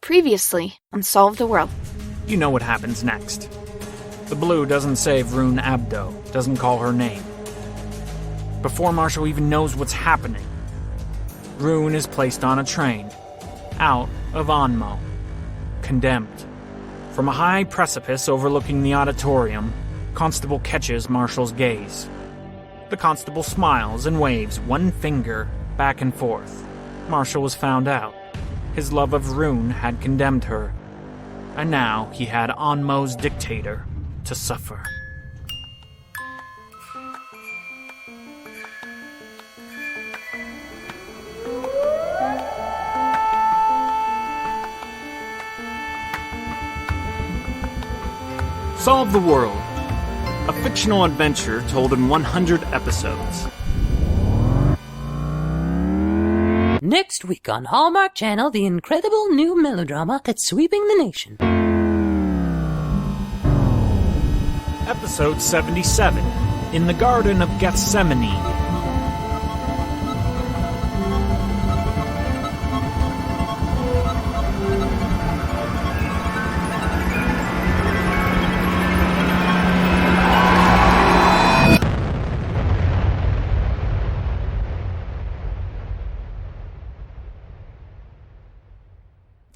Previously on Solve the World. You know what happens next. The blue doesn't save Rune Abdo, doesn't call her name. Before Marshall even knows what's happening, Rune is placed on a train, out of ONMO, condemned. From a high precipice overlooking the auditorium, Constable catches Marshall's gaze. The constable smiles and waves one finger back and forth. Marshall was found out. His love of Rune had condemned her, and now he had ONMO's dictator to suffer. Solve the World, a fictional adventure told in 100 episodes. Next week on Hallmark Channel, the incredible new melodrama that's sweeping the nation. Episode 77, In the Garden of Gethsemane.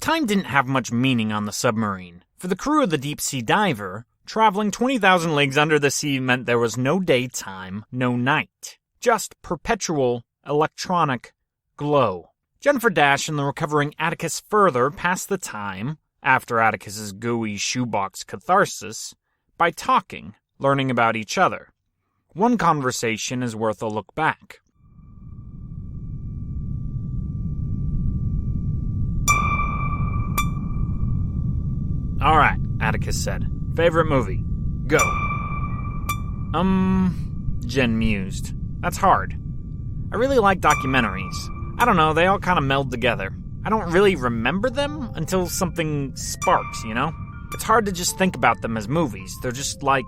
Time didn't have much meaning on the submarine. For the crew of the deep-sea diver, traveling 20,000 leagues under the sea meant there was no daytime, no night. Just perpetual electronic glow. Jennifer Dash and the recovering Atticus further passed the time, after Atticus's gooey shoebox catharsis, by talking, learning about each other. One conversation is worth a look back. Alright, Atticus said. Favorite movie? Go. Jen mused. That's hard. I really like documentaries. I don't know, they all kind of meld together. I don't really remember them until something sparks, you know? It's hard to just think about them as movies. They're just like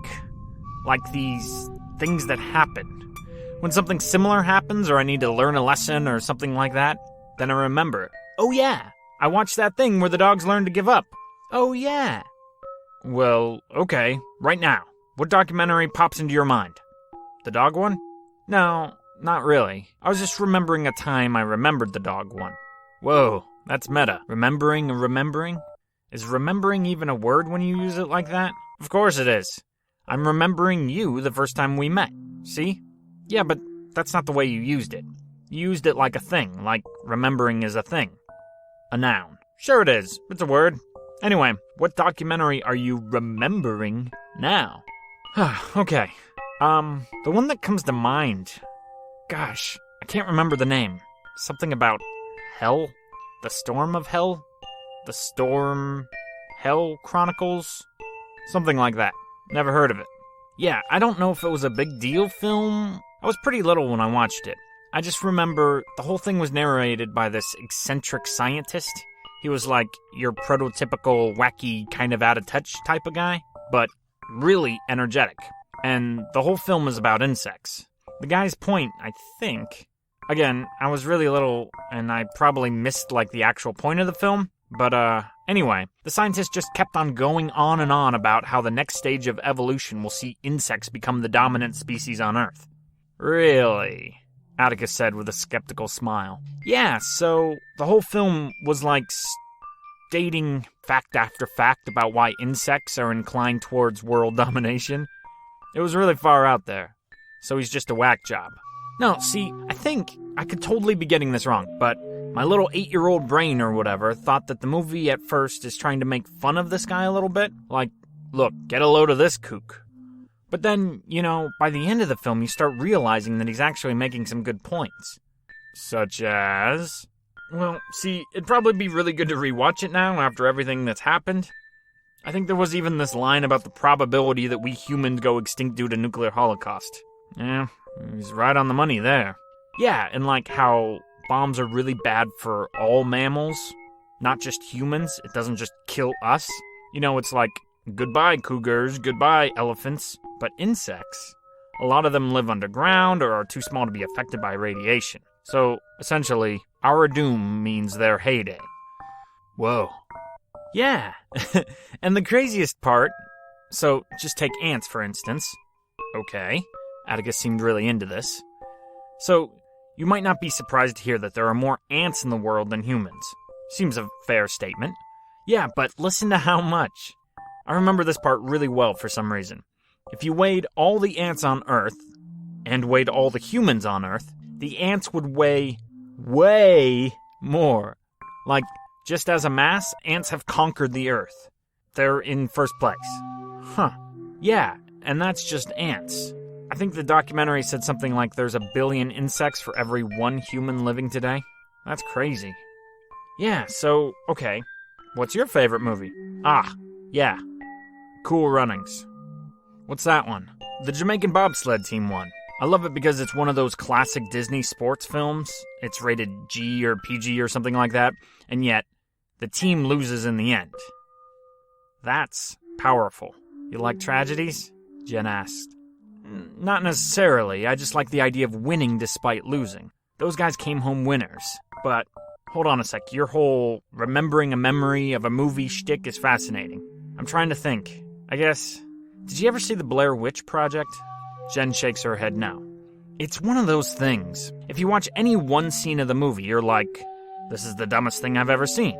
these things that happen. When something similar happens, or I need to learn a lesson or something like that, then I remember. Oh yeah, I watched that thing where the dogs learned to give up. Oh, yeah. Well, okay, right now. What documentary pops into your mind? The dog one? No, not really. I was just remembering a time I remembered the dog one. Whoa, that's meta. Remembering? Is remembering even a word when you use it like that? Of course it is. I'm remembering you the first time we met. See? Yeah, but that's not the way you used it. You used it like a thing, like remembering is a thing. A noun. Sure it is. It's a word. Anyway, what documentary are you remembering now? Okay. The one that comes to mind. Gosh, I can't remember the name. Something about hell? The Storm of Hell? The Storm... Hell Chronicles? Something like that. Never heard of it. Yeah, I don't know if it was a big deal film. I was pretty little when I watched it. I just remember the whole thing was narrated by this eccentric scientist. He was like your prototypical wacky kind of out-of-touch type of guy, but really energetic. And the whole film is about insects. The guy's point, I think... Again, I was really little, and I probably missed like the actual point of the film, but anyway, the scientist just kept on going on and on about how the next stage of evolution will see insects become the dominant species on Earth. Really? Atticus said with a skeptical smile. Yeah, so the whole film was like stating fact after fact about why insects are inclined towards world domination. It was really far out there. So he's just a whack job. No, see, I think I could totally be getting this wrong, but my little 8-year-old brain or whatever thought that the movie at first is trying to make fun of this guy a little bit. Like, look, get a load of this kook. But then, you know, by the end of the film, you start realizing that he's actually making some good points. Such as... Well, see, it'd probably be really good to rewatch it now after everything that's happened. I think there was even this line about the probability that we humans go extinct due to nuclear holocaust. Yeah, he's right on the money there. Yeah, and like how bombs are really bad for all mammals, not just humans. It doesn't just kill us. You know, it's like, goodbye cougars, goodbye elephants. But insects, a lot of them live underground or are too small to be affected by radiation. So, essentially, our doom means their heyday. Whoa, Yeah. And the craziest part, so just take ants for instance. Okay. Atticus seemed really into this. So, you might not be surprised to hear that there are more ants in the world than humans. Seems a fair statement. Yeah, but listen to how much. I remember this part really well for some reason. If you weighed all the ants on Earth, and weighed all the humans on Earth, the ants would weigh way more. Like, just as a mass, ants have conquered the Earth. They're in first place. Huh. Yeah, and that's just ants. I think the documentary said something like there's 1 billion insects for every 1 human living today. That's crazy. Yeah, so, okay. What's your favorite movie? Ah, yeah. Cool Runnings. What's that one? The Jamaican bobsled team one. I love it because it's one of those classic Disney sports films. It's rated G or PG or something like that, and yet the team loses in the end. That's powerful. You like tragedies? Jen asked. Not necessarily, I just like the idea of winning despite losing. Those guys came home winners. But, hold on a sec, your whole remembering a memory of a movie shtick is fascinating. I'm trying to think. I guess, did you ever see the Blair Witch Project? Jen shakes her head no. It's one of those things. If you watch any one scene of the movie, you're like, this is the dumbest thing I've ever seen.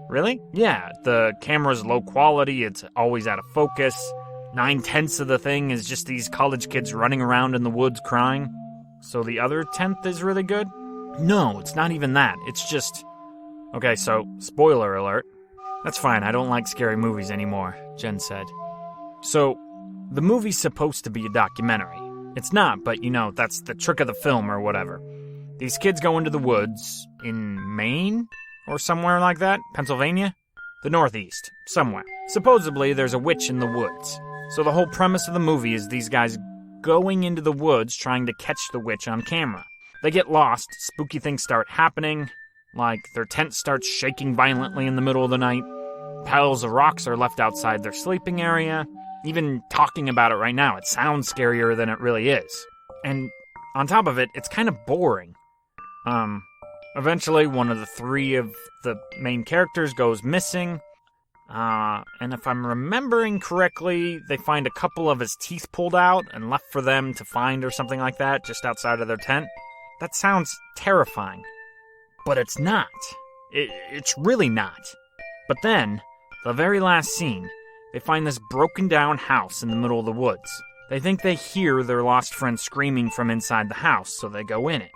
Really? Yeah, the camera's low quality, it's always out of focus. 9/10 of the thing is just these college kids running around in the woods crying. So the other 10th is really good? No, it's not even that. It's just... Okay, so, spoiler alert. That's fine, I don't like scary movies anymore, Jen said. So, the movie's supposed to be a documentary. It's not, but you know, that's the trick of the film or whatever. These kids go into the woods in Maine? Or somewhere like that? Pennsylvania? The Northeast. Somewhere. Supposedly, there's a witch in the woods. So the whole premise of the movie is these guys going into the woods trying to catch the witch on camera. They get lost, spooky things start happening, like their tent starts shaking violently in the middle of the night, piles of rocks are left outside their sleeping area. Even talking about it right now, it sounds scarier than it really is. And on top of it, it's kind of boring. Eventually one of the 3 of the main characters goes missing. And if I'm remembering correctly, they find a couple of his teeth pulled out and left for them to find or something like that, just outside of their tent. That sounds terrifying. But it's not. It's really not. But then, the very last scene, they find this broken down house in the middle of the woods. They think they hear their lost friend screaming from inside the house, so they go in it.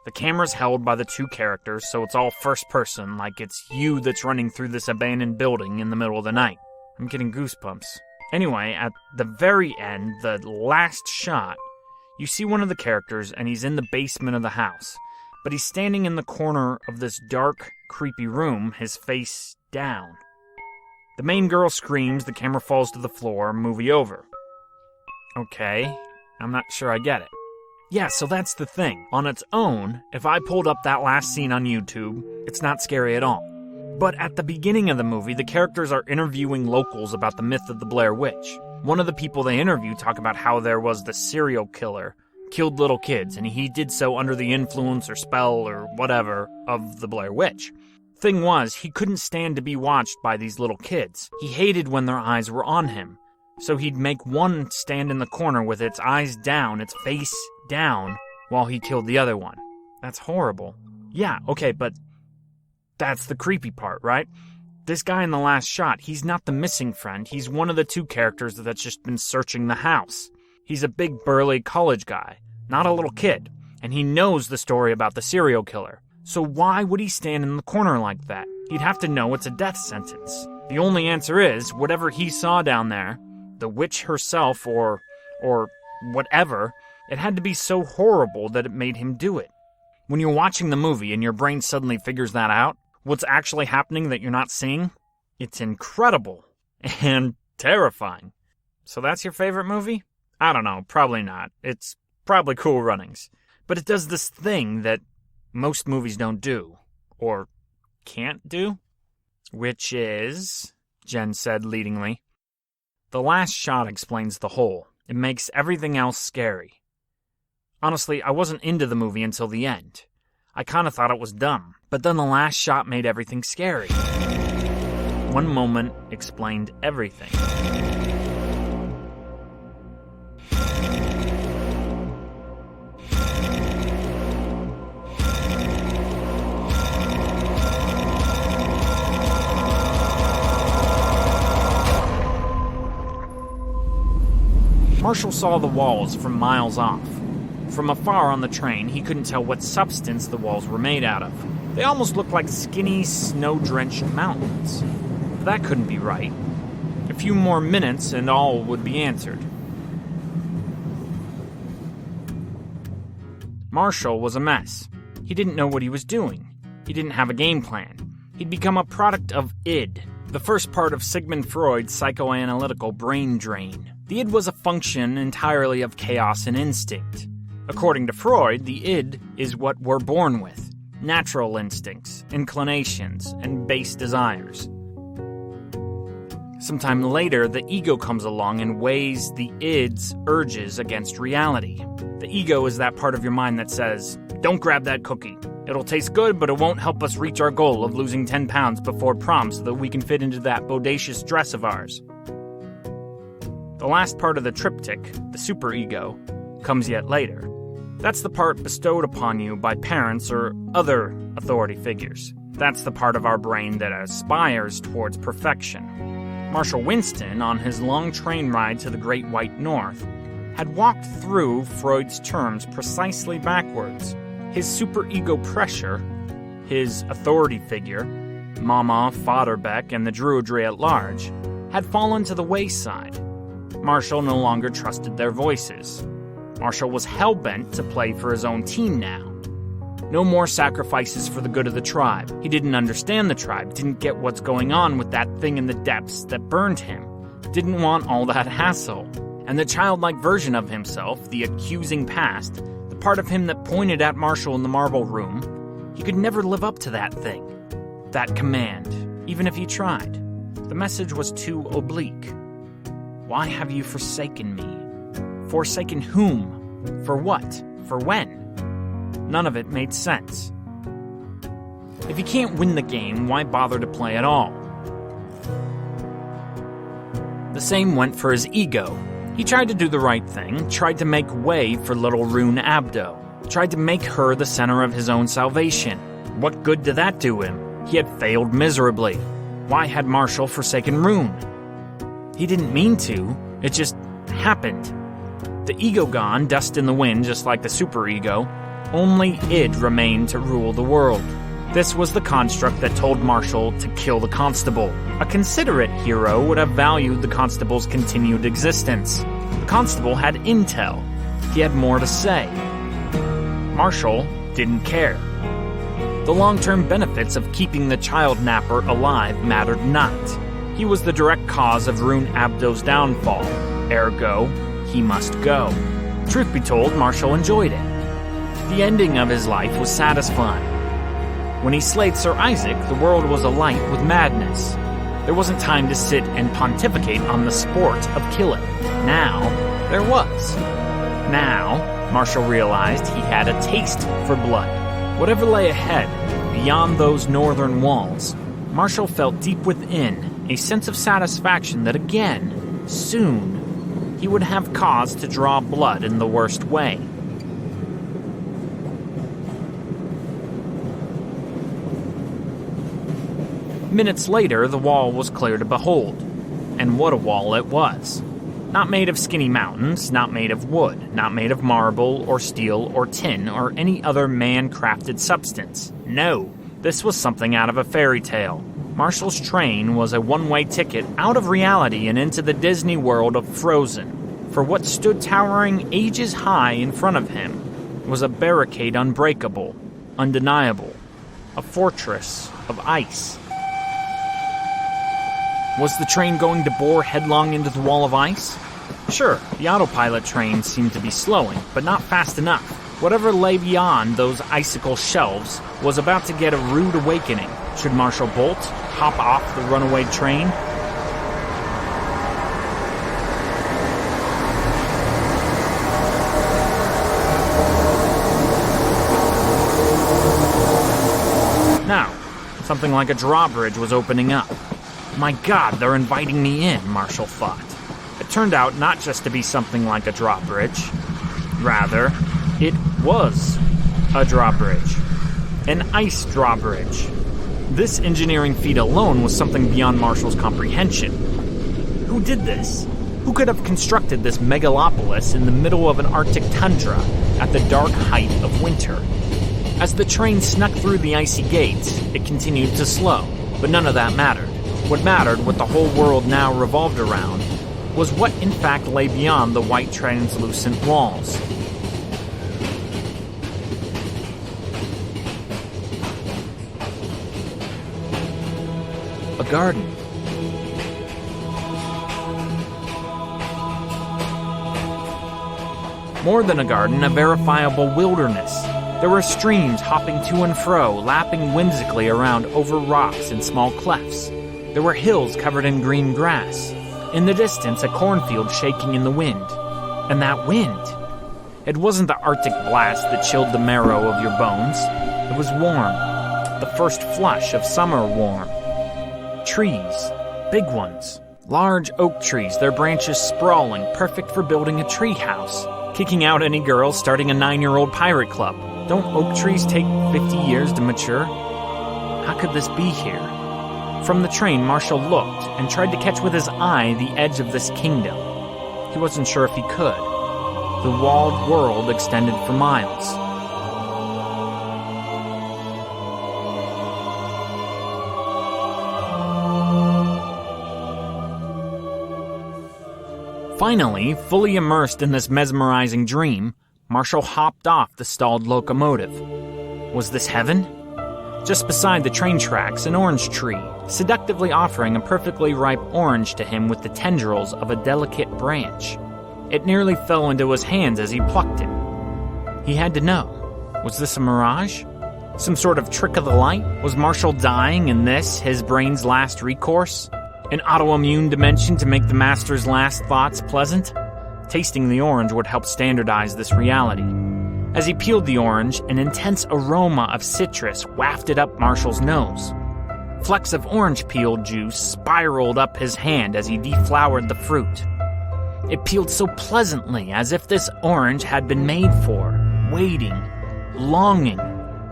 The camera's held by the 2 characters, so it's all first person, like it's you that's running through this abandoned building in the middle of the night. I'm getting goosebumps. Anyway, at the very end, the last shot, you see one of the characters and he's in the basement of the house. But he's standing in the corner of this dark, creepy room, his face down. The main girl screams, the camera falls to the floor, movie over. Okay, I'm not sure I get it. Yeah, so that's the thing. On its own, if I pulled up that last scene on YouTube, it's not scary at all. But at the beginning of the movie, the characters are interviewing locals about the myth of the Blair Witch. One of the people they interview talk about how there was the serial killer, killed little kids, and he did so under the influence or spell or whatever of the Blair Witch. Thing was, he couldn't stand to be watched by these little kids. He hated when their eyes were on him. So he'd make one stand in the corner with its eyes down, its face down, while he killed the other one. That's horrible. Yeah, okay, but that's the creepy part, right? This guy in the last shot, he's not the missing friend. He's one of the 2 characters that's just been searching the house. He's a big burly college guy, not a little kid, and he knows the story about the serial killer. So why would he stand in the corner like that? He'd have to know it's a death sentence. The only answer is, whatever he saw down there, the witch herself or whatever, it had to be so horrible that it made him do it. When you're watching the movie and your brain suddenly figures that out, what's actually happening that you're not seeing, it's incredible and terrifying. So that's your favorite movie? I don't know, probably not. It's probably Cool Runnings. But it does this thing that most movies don't do, or can't do, which is, Jen said leadingly, the last shot explains the whole. It makes everything else scary. Honestly, I wasn't into the movie until the end. I kind of thought it was dumb, but then the last shot made everything scary. One moment explained everything. Marshall saw the walls from miles off. From afar on the train, he couldn't tell what substance the walls were made out of. They almost looked like skinny, snow-drenched mountains. But that couldn't be right. A few more minutes and all would be answered. Marshall was a mess. He didn't know what he was doing. He didn't have a game plan. He'd become a product of id, the first part of Sigmund Freud's psychoanalytical brain drain. The id was a function entirely of chaos and instinct. According to Freud, the id is what we're born with. Natural instincts, inclinations, and base desires. Sometime later, the ego comes along and weighs the id's urges against reality. The ego is that part of your mind that says, "Don't grab that cookie. It'll taste good, but it won't help us reach our goal of losing 10 pounds before prom so that we can fit into that bodacious dress of ours." The last part of the triptych, the superego, comes yet later. That's the part bestowed upon you by parents or other authority figures. That's the part of our brain that aspires towards perfection. Marshall Winston, on his long train ride to the Great White North, had walked through Freud's terms precisely backwards. His superego pressure, his authority figure, Mama, Fatherbeck, and the Druidry at large, had fallen to the wayside. Marshall no longer trusted their voices. Marshall was hell-bent to play for his own team now. No more sacrifices for the good of the tribe. He didn't understand the tribe, didn't get what's going on with that thing in the depths that burned him, didn't want all that hassle. And the childlike version of himself, the accusing past, the part of him that pointed at Marshall in the marble room, he could never live up to that thing, that command, even if he tried. The message was too oblique. Why have you forsaken me? Forsaken whom? For what? For when? None of it made sense. If you can't win the game, why bother to play at all? The same went for his ego. He tried to do the right thing, tried to make way for little Rune Abdo, tried to make her the center of his own salvation. What good did that do him? He had failed miserably. Why had Marshall forsaken Rune? He didn't mean to, it just happened. The ego gone, dust in the wind just like the superego, only id remained to rule the world. This was the construct that told Marshall to kill the constable. A considerate hero would have valued the constable's continued existence. The constable had intel. He had more to say. Marshall didn't care. The long-term benefits of keeping the child napper alive mattered not. He was the direct cause of Rune Abdo's downfall. Ergo, he must go. Truth be told, Marshall enjoyed it. The ending of his life was satisfying. When he slayed Sir Isaac, the world was alight with madness. There wasn't time to sit and pontificate on the sport of killing. Now, there was. Now, Marshall realized he had a taste for blood. Whatever lay ahead, beyond those northern walls, Marshall felt deep within a sense of satisfaction that again, soon, he would have cause to draw blood in the worst way. Minutes later, the wall was clear to behold. And what a wall it was. Not made of skinny mountains, not made of wood, not made of marble or steel or tin or any other man-crafted substance. No, this was something out of a fairy tale. Marshall's train was a one-way ticket out of reality and into the Disney world of Frozen. For what stood towering ages high in front of him was a barricade unbreakable, undeniable, a fortress of ice. Was the train going to bore headlong into the wall of ice? Sure, the autopilot train seemed to be slowing, but not fast enough. Whatever lay beyond those icicle shelves was about to get a rude awakening. Should Marshall bolt, hop off the runaway train? Now, something like a drawbridge was opening up. My God, they're inviting me in, Marshall thought. It turned out not just to be something like a drawbridge. Rather, it was a drawbridge. An ice drawbridge. This engineering feat alone was something beyond Marshall's comprehension. Who did this? Who could have constructed this megalopolis in the middle of an Arctic tundra at the dark height of winter? As the train snuck through the icy gates, it continued to slow, but none of that mattered. What mattered, what the whole world now revolved around, was what in fact lay beyond the white translucent walls. A garden. More than a garden, a verifiable wilderness. There were streams hopping to and fro, lapping whimsically around over rocks and small clefts. There were hills covered in green grass. In the distance, a cornfield shaking in the wind. And that wind, it wasn't the Arctic blast that chilled the marrow of your bones. It was warm. The first flush of summer warm. Trees, big ones. Large oak trees, their branches sprawling, perfect for building a tree house. Kicking out any girl starting a 9-year-old pirate club. Don't oak trees take 50 years to mature? How could this be here? From the train, Marshall looked and tried to catch with his eye the edge of this kingdom. He wasn't sure if he could. The walled world extended for miles. Finally, fully immersed in this mesmerizing dream, Marshall hopped off the stalled locomotive. Was this heaven? Just beside the train tracks, an orange tree, seductively offering a perfectly ripe orange to him with the tendrils of a delicate branch. It nearly fell into his hands as he plucked it. He had to know. Was this a mirage? Some sort of trick of the light? Was Marshall dying in this, his brain's last recourse? An autoimmune dimension to make the master's last thoughts pleasant? Tasting the orange would help standardize this reality. As he peeled the orange, an intense aroma of citrus wafted up Marshall's nose. Flecks of orange peel juice spiraled up his hand as he deflowered the fruit. It peeled so pleasantly, as if this orange had been made for, waiting, longing,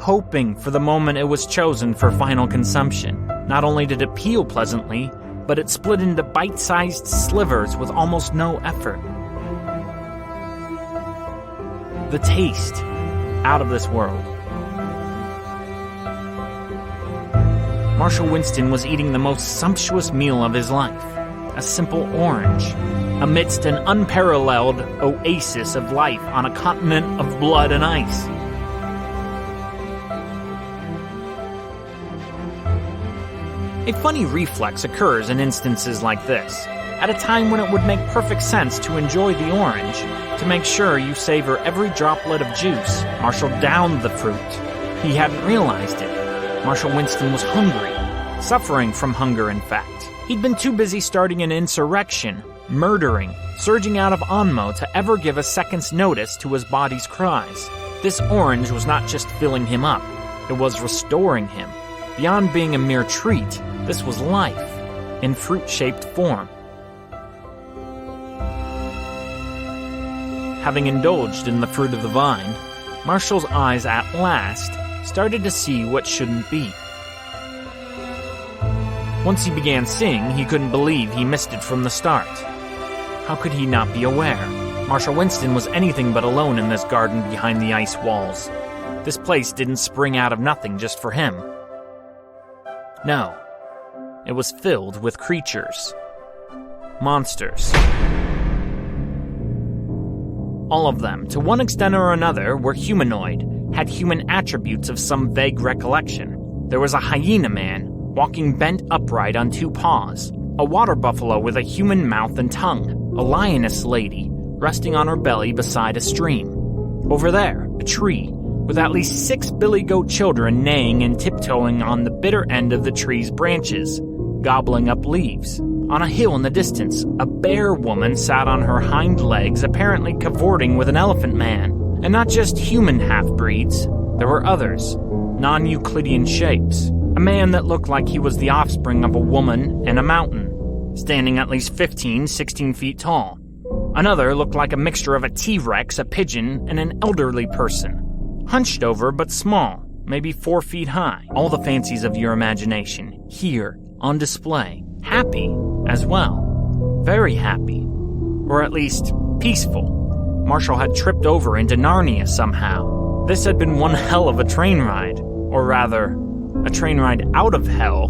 hoping for the moment it was chosen for final consumption. Not only did it peel pleasantly, but it split into bite-sized slivers with almost no effort. The taste, out of this world. Marshall Winston was eating the most sumptuous meal of his life, a simple orange, amidst an unparalleled oasis of life on a continent of blood and ice. A funny reflex occurs in instances like this, at a time when it would make perfect sense to enjoy the orange. To make sure you savor every droplet of juice, Marshall downed the fruit. He hadn't realized it. Marshall Winston was hungry, suffering from hunger in fact. He'd been too busy starting an insurrection, murdering, surging out of ONMO to ever give a second's notice to his body's cries. This orange was not just filling him up, it was restoring him. Beyond being a mere treat, this was life, in fruit-shaped form. Having indulged in the fruit of the vine, Marshall's eyes at last started to see what shouldn't be. Once he began seeing, he couldn't believe he missed it from the start. How could he not be aware? Marshall Winston was anything but alone in this garden behind the ice walls. This place didn't spring out of nothing just for him. No, it was filled with creatures. Monsters. All of them, to one extent or another, were humanoid, had human attributes of some vague recollection. There was a hyena man, walking bent upright on 2 paws, a water buffalo with a human mouth and tongue, a lioness lady, resting on her belly beside a stream. Over there, a tree, with at least 6 billy goat children neighing and tiptoeing on the bitter end of the tree's branches, gobbling up leaves. On a hill in the distance, a bear woman sat on her hind legs, apparently cavorting with an elephant man. And not just human half-breeds, there were others, non-Euclidean shapes. A man that looked like he was the offspring of a woman and a mountain, standing at least 15, 16 feet tall. Another looked like a mixture of a T-Rex, a pigeon, and an elderly person. Hunched over but small, maybe 4 feet high. All the fancies of your imagination, here, on display. Happy, as well. Very happy. Or at least, peaceful. Marshall had tripped over into Narnia somehow. This had been one hell of a train ride. Or rather, a train ride out of hell,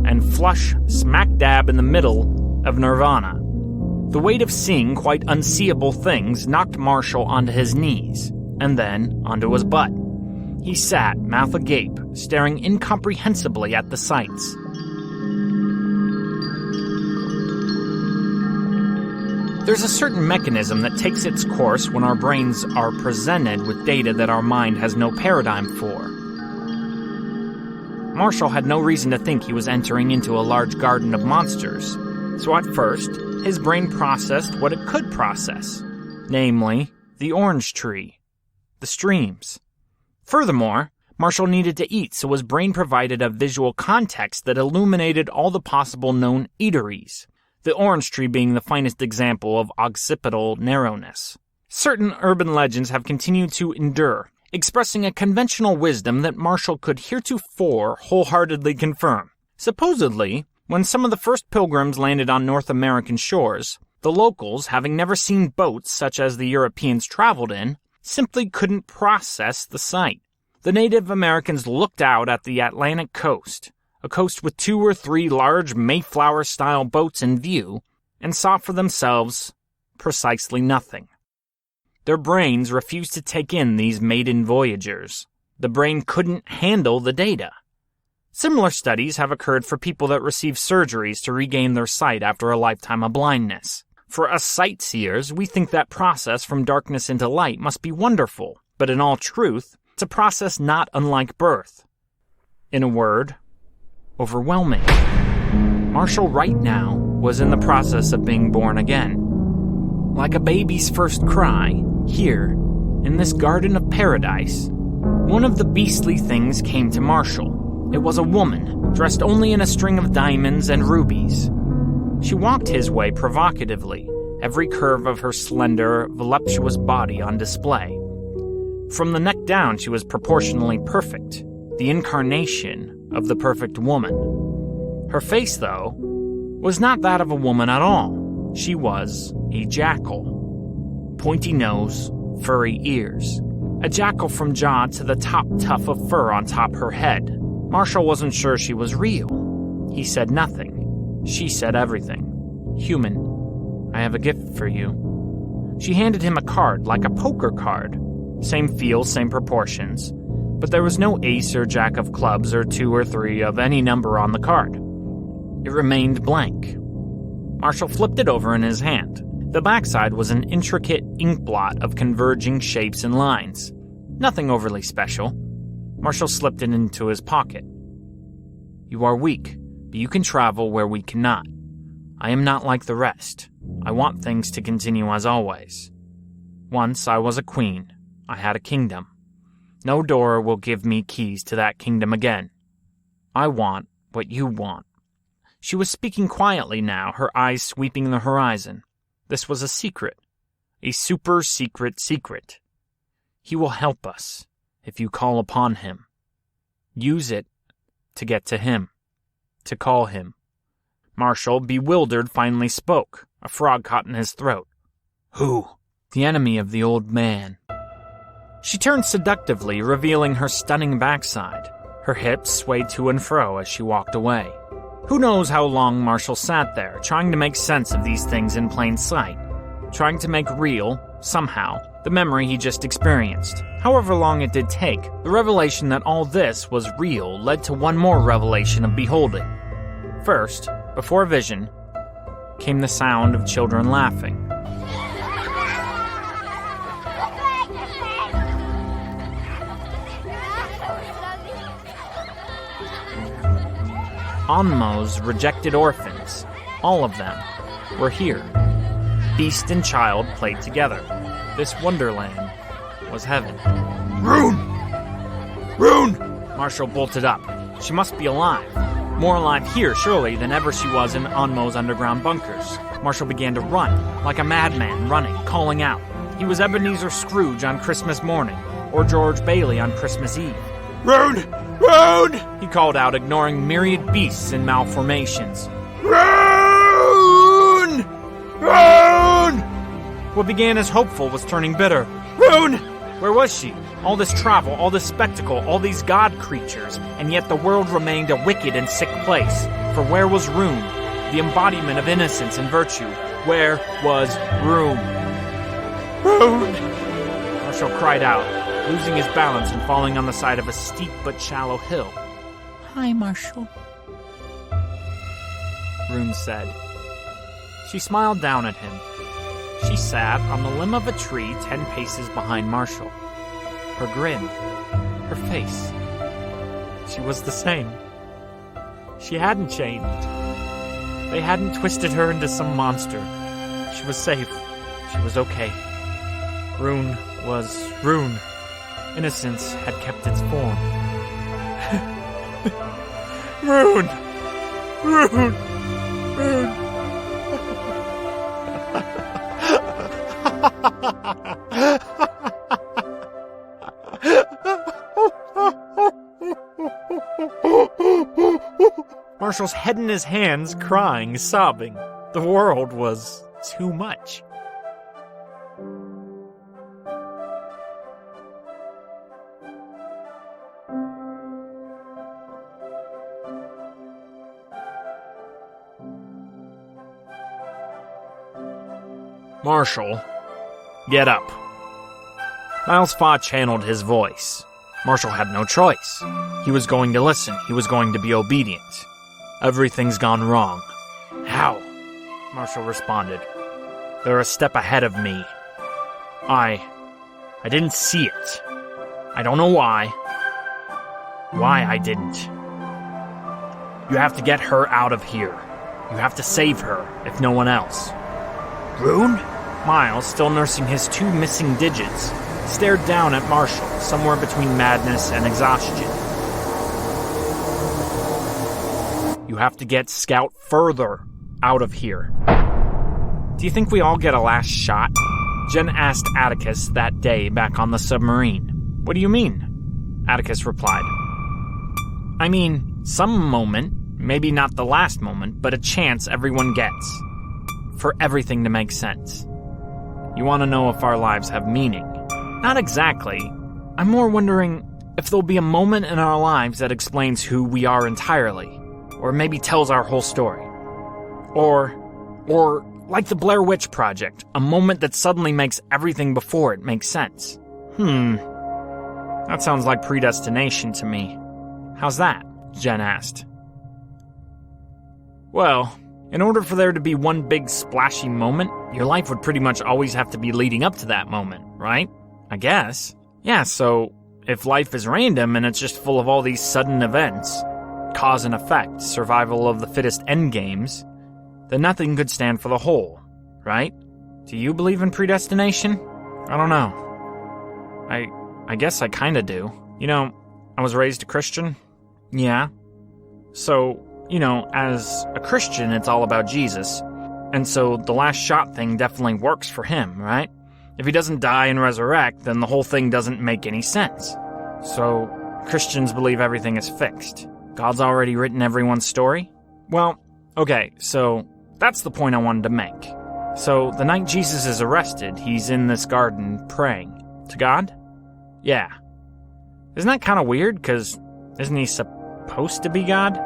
and flush smack dab in the middle of Nirvana. The weight of seeing quite unseeable things knocked Marshall onto his knees, and then onto his butt. He sat, mouth agape, staring incomprehensibly at the sights. There's a certain mechanism that takes its course when our brains are presented with data that our mind has no paradigm for. Marshall had no reason to think he was entering into a large garden of monsters, so at first, his brain processed what it could process, namely, the orange tree, the streams. Furthermore, Marshall needed to eat, so his brain provided a visual context that illuminated all the possible known eateries, the orange tree being the finest example of occipital narrowness. Certain urban legends have continued to endure, expressing a conventional wisdom that Marshall could heretofore wholeheartedly confirm. Supposedly, when some of the first pilgrims landed on North American shores, the locals, having never seen boats such as the Europeans traveled in, simply couldn't process the sight. The Native Americans looked out at the Atlantic coast, a coast with 2 or 3 large Mayflower-style boats in view, and saw for themselves precisely nothing. Their brains refused to take in these maiden voyagers. The brain couldn't handle the data. Similar studies have occurred for people that receive surgeries to regain their sight after a lifetime of blindness. For us sightseers, we think that process from darkness into light must be wonderful, but in all truth, it's a process not unlike birth. In a word, overwhelming. Marshall right now was in the process of being born again. Like a baby's first cry, here, in this garden of paradise, one of the beastly things came to Marshall. It was a woman, dressed only in a string of diamonds and rubies. She walked his way provocatively, every curve of her slender, voluptuous body on display. From the neck down, she was proportionally perfect, the incarnation of the perfect woman. Her face, though, was not that of a woman at all. She was a jackal. Pointy nose, furry ears. A jackal from jaw to the top tuft of fur on top her head. Marshall wasn't sure she was real. He said nothing. She said everything. Human, I have a gift for you. She handed him a card, like a poker card. Same feel, same proportions. But there was no ace or jack of clubs or 2 or 3 of any number on the card. It remained blank. Marshall flipped it over in his hand. The backside was an intricate ink blot of converging shapes and lines. Nothing overly special. Marshall slipped it into his pocket. You are weak, but you can travel where we cannot. I am not like the rest. I want things to continue as always. Once I was a queen. I had a kingdom. No door will give me keys to that kingdom again. I want what you want. She was speaking quietly now, her eyes sweeping the horizon. This was a secret. A super secret secret. He will help us if you call upon him. Use it to get to him. To call him. Marshall, bewildered, finally spoke, a frog caught in his throat. Who? The enemy of the old man. She turned seductively, revealing her stunning backside. Her hips swayed to and fro as she walked away. Who knows how long Marshall sat there, trying to make sense of these things in plain sight, trying to make real, somehow, the memory he just experienced. However long it did take, the revelation that all this was real led to one more revelation of beholding. First, before vision, came the sound of children laughing. ONMO's rejected orphans, all of them, were here. Beast and child played together. This wonderland was heaven. Rune! Rune! Marshall bolted up. She must be alive. More alive here, surely, than ever she was in ONMO's underground bunkers. Marshall began to run, like a madman running, calling out. He was Ebenezer Scrooge on Christmas morning, or George Bailey on Christmas Eve. "Rune! Rune!" he called out, ignoring myriad beasts in malformations. "Rune! Rune!" What began as hopeful was turning bitter. "Rune!" Where was she? All this travel, all this spectacle, all these god creatures, and yet the world remained a wicked and sick place. For where was Rune, the embodiment of innocence and virtue? Where was Rune? "Rune!" Marshall cried out, losing his balance and falling on the side of a steep but shallow hill. Hi, Marshall. Rune said. She smiled down at him. She sat on the limb of a tree 10 paces behind Marshall. Her grin, her face. She was the same. She hadn't changed. They hadn't twisted her into some monster. She was safe. She was okay. Rune was Rune. Innocence had kept its form. Rune! Rune! Rune! Marshall's head in his hands, crying, sobbing. The world was too much. Marshall, get up. Miles Fa channeled his voice. Marshall had no choice. He was going to listen. He was going to be obedient. Everything's gone wrong. How? Marshall responded. They're a step ahead of me. I didn't see it. I don't know why. Why I didn't. You have to get her out of here. You have to save her, if no one else. Rune? Miles, still nursing his 2 missing digits, stared down at Marshall, somewhere between madness and exhaustion. You have to get Scout further out of here. Do you think we all get a last shot? Jen asked Atticus that day back on the submarine. What do you mean? Atticus replied. I mean, some moment, maybe not the last moment, but a chance everyone gets. For everything to make sense. You want to know if our lives have meaning. Not exactly. I'm more wondering if there'll be a moment in our lives that explains who we are entirely. Or maybe tells our whole story. Or like the Blair Witch Project, a moment that suddenly makes everything before it make sense. That sounds like predestination to me. How's that? Jen asked. Well, in order for there to be one big splashy moment, your life would pretty much always have to be leading up to that moment, right? I guess. Yeah, so if life is random and it's just full of all these sudden events, cause and effect, survival of the fittest endgames, then nothing could stand for the whole, right? Do you believe in predestination? I don't know. I guess I kinda do. You know, I was raised a Christian. Yeah. So, you know, as a Christian, it's all about Jesus. And so the last shot thing definitely works for him, right? If he doesn't die and resurrect, then the whole thing doesn't make any sense. So, Christians believe everything is fixed. God's already written everyone's story? Well, okay, so that's the point I wanted to make. So, the night Jesus is arrested, he's in this garden praying. To God? Yeah. Isn't that kind of weird? Because isn't he supposed to be God?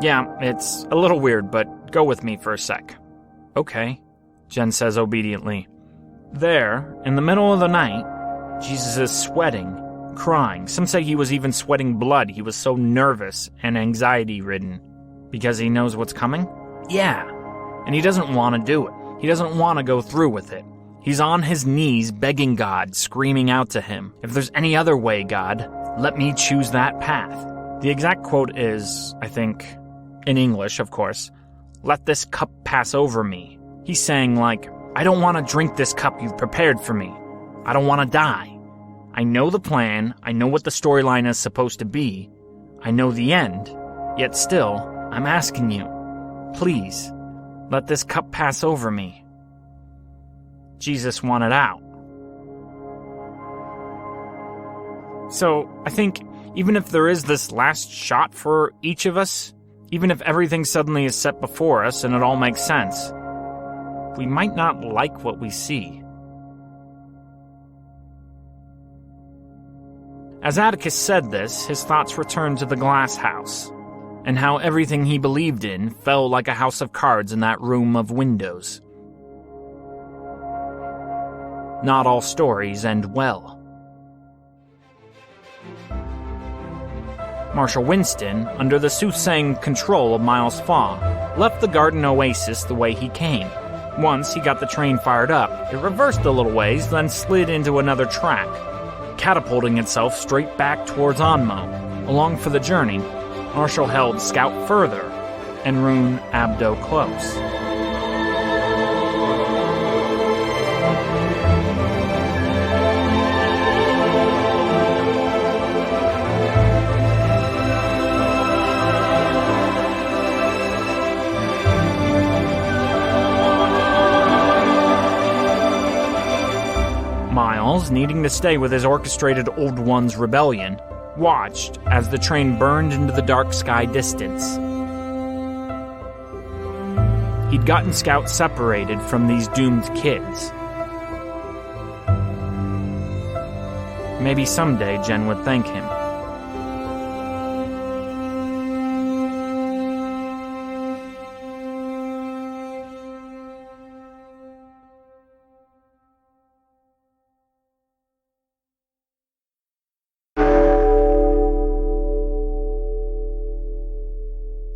Yeah, it's a little weird, but go with me for a sec. Okay, Jen says obediently. There, in the middle of the night, Jesus is sweating, crying. Some say he was even sweating blood. He was so nervous and anxiety-ridden. Because he knows what's coming? Yeah. And he doesn't want to do it. He doesn't want to go through with it. He's on his knees begging God, screaming out to him, if there's any other way, God, let me choose that path. The exact quote is, I think, in English, of course, let this cup pass over me. He's saying, like, I don't want to drink this cup you've prepared for me. I don't want to die. I know the plan. I know what the storyline is supposed to be. I know the end, yet still, I'm asking you, please, let this cup pass over me. Jesus wanted out. So, I think, even if there is this last shot for each of us, even if everything suddenly is set before us and it all makes sense, we might not like what we see. As Atticus said this, his thoughts returned to the glass house, and how everything he believed in fell like a house of cards in that room of windows. Not all stories end well. Marshal Winston, under the soothsaying control of Miles Faw, left the garden oasis the way he came. Once he got the train fired up, it reversed a little ways, then slid into another track, catapulting itself straight back towards ONMO. Along for the journey, Marshal held Scout further, and Rune Abdo close. Miles, needing to stay with his orchestrated Old One's rebellion, watched as the train burned into the dark sky distance. He'd gotten Scout separated from these doomed kids. Maybe someday Jen would thank him.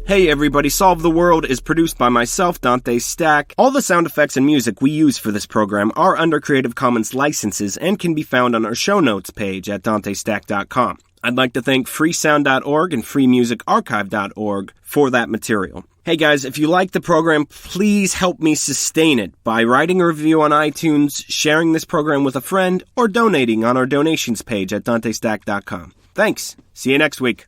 Hey everybody, Solve the World is produced by myself, Dante Stack. All the sound effects and music we use for this program are under Creative Commons licenses and can be found on our show notes page at dantestack.com. I'd like to thank freesound.org and freemusicarchive.org for that material. Hey guys, if you like the program, please help me sustain it by writing a review on iTunes, sharing this program with a friend, or donating on our donations page at dantestack.com. Thanks. See you next week.